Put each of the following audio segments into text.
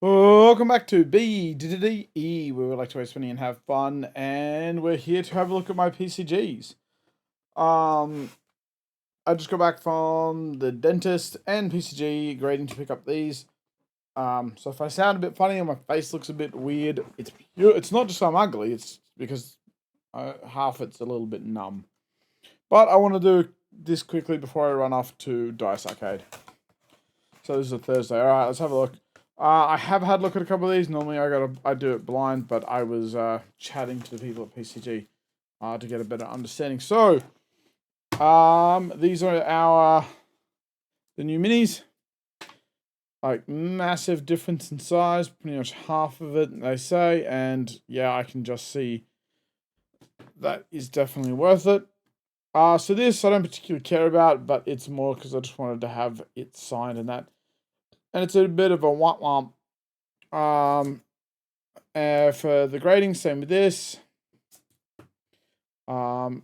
Welcome back to BDDE, where we like to waste money and have fun, and we're here to have a look at my PCGs. I just got back from the dentist and PCG grading to pick up these. So if I sound a bit funny and my face looks a bit weird, it's not just I'm ugly, it's because half it's a little bit numb. But I want to do this quickly before I run off to Dice Arcade. So this is a Thursday. All right, let's have a look. I have had a look at a couple of these. Normally I do it blind, but I was chatting to the people at PCG to get a better understanding. So these are the new minis. Like massive difference in size, pretty much half of it they say, and yeah, I can just see that is definitely worth it. So this I don't particularly care about, but it's more because I just wanted to have it signed and that. And it's a bit of a womp womp. For the grading, same with this. Grading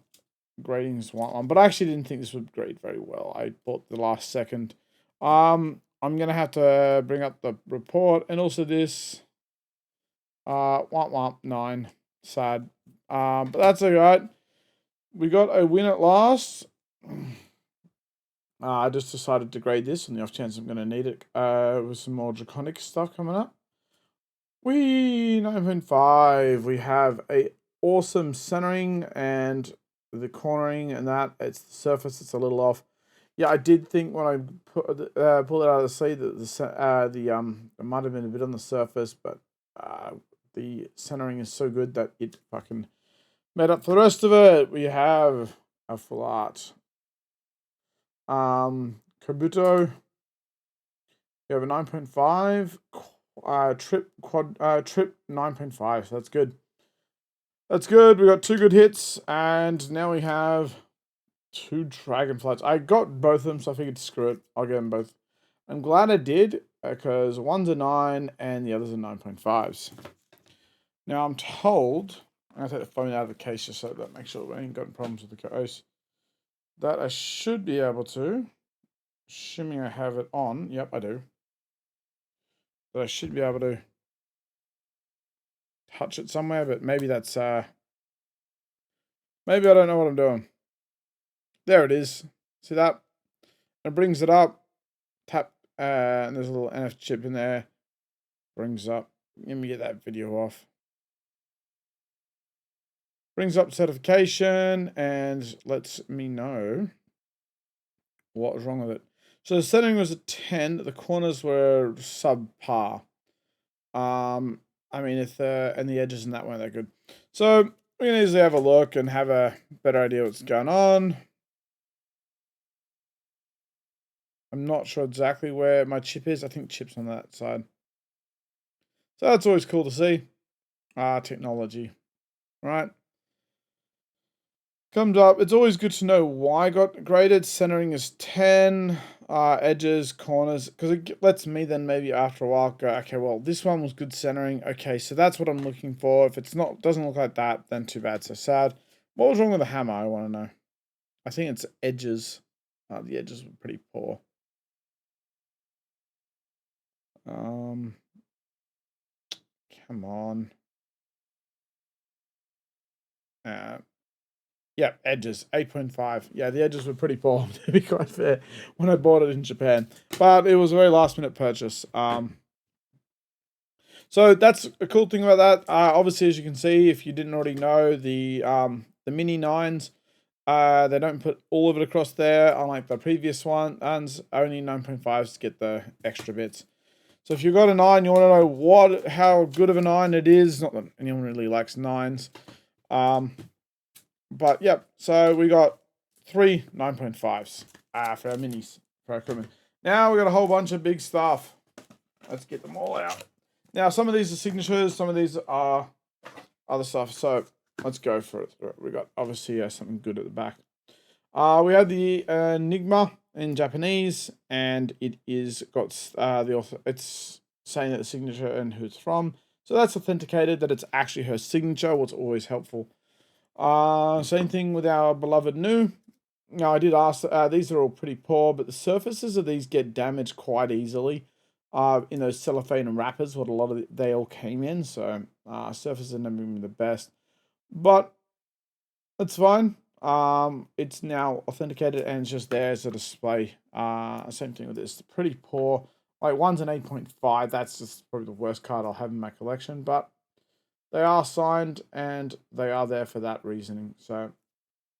is one, but I actually didn't think this would grade very well. I bought the last second. I'm gonna have to bring up the report and also this. Womp womp 9. Sad. But that's alright. We got a win at last. I just decided to grade this on the off chance I'm going to need it with some more draconic stuff coming up. 9.5. We have a awesome centering and the cornering and that. It's the surface. It's a little off. Yeah, I did think when I pulled it out of the sleeve that it might have been a bit on the surface, but the centering is so good that it fucking made up for the rest of it. We have a full art. Kabuto. We have a 9.5. Trip 9.5. So that's good. That's good. We got 2 good hits, and now we have 2 dragonflies. I got both of them, so I figured screw it. I'll get them both. I'm glad I did, because one's a 9 and the other's a 9.5s. Now I'm told, I'm going to take the phone out of the case just so that makes sure we ain't got problems with the case, that I should be able to, assuming I have it on. Yep, I do. That I should be able to touch it somewhere, but maybe that's maybe I don't know what I'm doing. There it is. See that? It brings it up. Tap, and there's a little NF chip in there. Brings up. Let me get that video off. Brings up certification and lets me know what was wrong with it. So the setting was a 10. The corners were subpar. I mean, if and the edges and that weren't that good. So we can easily have a look and have a better idea what's going on. I'm not sure exactly where my chip is. I think chip's on that side. So that's always cool to see. Technology. Right. Comes up. It's always good to know why I got graded. Centering is 10. Edges, corners, because it lets me then maybe after a while go, okay, well, this one was good centering. Okay, so that's what I'm looking for. If it's not, doesn't look like that, then too bad, so sad. What was wrong with the hammer? I want to know. I think it's edges. The edges were pretty poor. Come on. Yeah, edges, 8.5. Yeah, the edges were pretty poor, to be quite fair, when I bought it in Japan. But it was a very last-minute purchase. So that's a cool thing about that. Obviously, as you can see, if you didn't already know, the mini 9s, they don't put all of it across there, unlike the previous ones. Only 9.5s get the extra bits. So if you've got a 9, you want to know how good of a 9 it is. Not that anyone really likes 9s. But yep, so we got 3 9.5s for our minis, for our equipment. Now we got a whole bunch of big stuff. Let's get them all out. Now some of these are signatures, some of these are other stuff. So let's go for it. We got obviously something good at the back. We have the Enigma in Japanese, and it is got the author. It's saying that the signature and who it's from. So that's authenticated that it's actually her signature, what's always helpful. Same thing with our beloved new. Now, I did ask, these are all pretty poor, but the surfaces of these get damaged quite easily. in those cellophane and wrappers, what a lot of they all came in. So surfaces are never been the best, but it's fine. It's now authenticated and it's just there as a display. Same thing with this. Pretty poor. Like one's an 8.5. That's just probably the worst card I'll have in my collection, but they are signed and they are there for that reasoning. So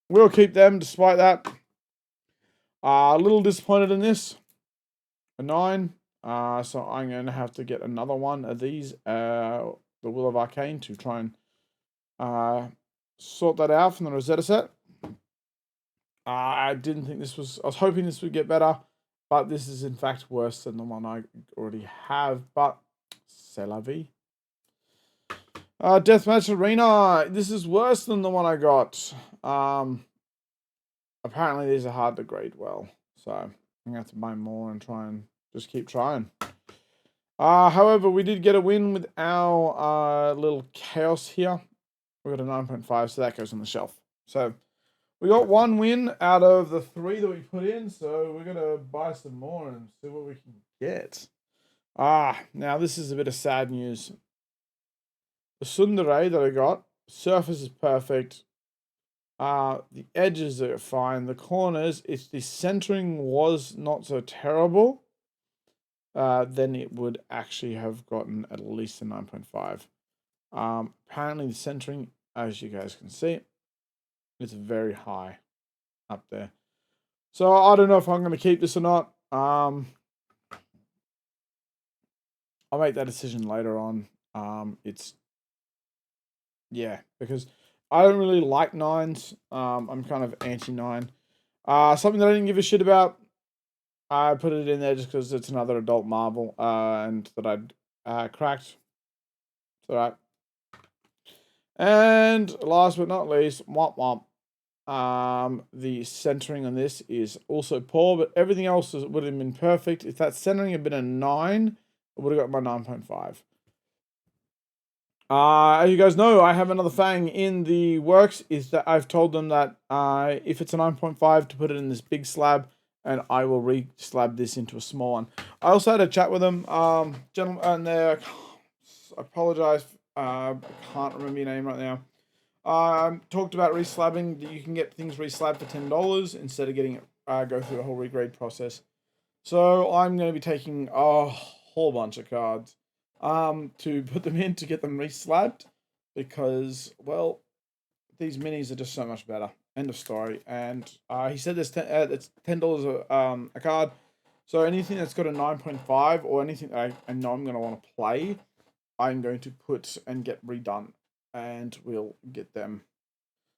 we'll keep them despite that. A little disappointed in this. A 9. So I'm going to have to get another one of these. The Will of Arcane to try and sort that out from the Rosetta set. I didn't think this was... I was hoping this would get better, but this is in fact worse than the one I already have. But c'est la vie. Deathmatch Arena. This is worse than the one I got. Apparently these are hard to grade well, so I'm gonna have to buy more and try and just keep trying. However, we did get a win with our little chaos here. We got a 9.5, so that goes on the shelf. So we got one win out of the 3 that we put in, so we're gonna buy some more and see what we can get. Now this is a bit of sad news. The Tsundere that I got, surface is perfect. The edges are fine. The corners, if the centering was not so terrible, then it would actually have gotten at least a 9.5. Apparently the centering, as you guys can see, is very high up there. So I don't know if I'm going to keep this or not. I'll make that decision later on. Yeah, because I don't really like 9s. I'm kind of anti-9. Something that I didn't give a shit about. I put it in there just because it's another adult Marvel, and that I'd cracked. It's alright. And last but not least, womp womp. The centering on this is also poor, but everything else would have been perfect. If that centering had been a 9, I would have got my 9.5. As you guys know, I have another Fang in the works. Is that I've told them that if it's a 9.5 to put it in this big slab, and I will re-slab this into a small one. I also had a chat with them, gentlemen, and I apologize, I can't remember your name right now. Talked about reslabbing. That you can get things reslabbed for $10 instead of getting it go through a whole regrade process. So I'm going to be taking a whole bunch of cards to put them in to get them reslabbed, because, well, these minis are just so much better. End of story. And he said it's $10 a card. So anything that's got a 9.5 or anything I know I'm going to want to play, I'm going to put and get redone. And we'll get them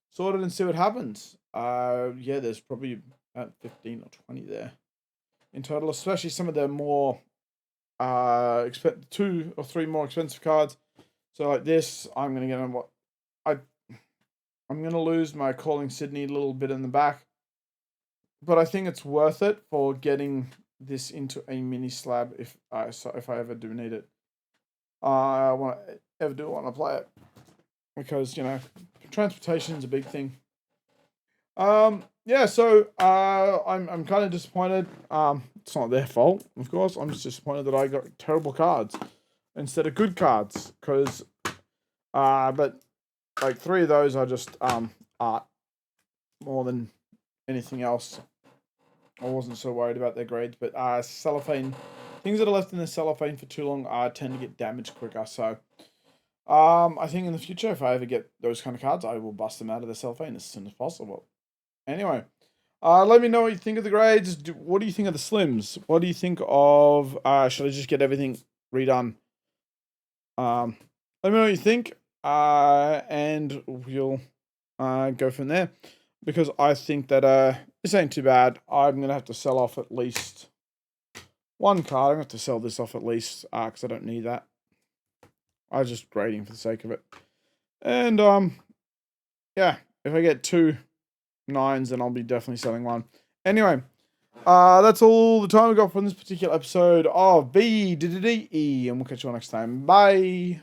sorted and see what happens. Yeah, there's probably about 15 or 20 there in total, especially some of the more 2 or 3 more expensive cards. So like this, I'm gonna get on what I'm gonna lose my Calling Sydney a little bit in the back, but I think it's worth it for getting this into a mini slab if I ever do need it. I ever do want to play it, because you know transportation is a big thing. Yeah, so I'm kind of disappointed. It's not their fault, of course. I'm just disappointed that I got terrible cards instead of good cards, because but like 3 of those are just art more than anything else. I wasn't so worried about their grades, but cellophane, things that are left in the cellophane for too long tend to get damaged quicker. So I think in the future, if I ever get those kind of cards, I will bust them out of the cellophane as soon as possible. Anyway, let me know what you think of the grades. What do you think of the slims? What do you think of, should I just get everything redone? Let me know what you think, and we'll go from there. Because I think that this ain't too bad. I'm going to have to sell off at least one card. I'm going to have to sell this off at least, because I don't need that. I was just grading for the sake of it. And, yeah, if I get 2 9s, then I'll be definitely selling one. Anyway, that's all the time we got from this particular episode of BDDE, and we'll catch you all next time. Bye!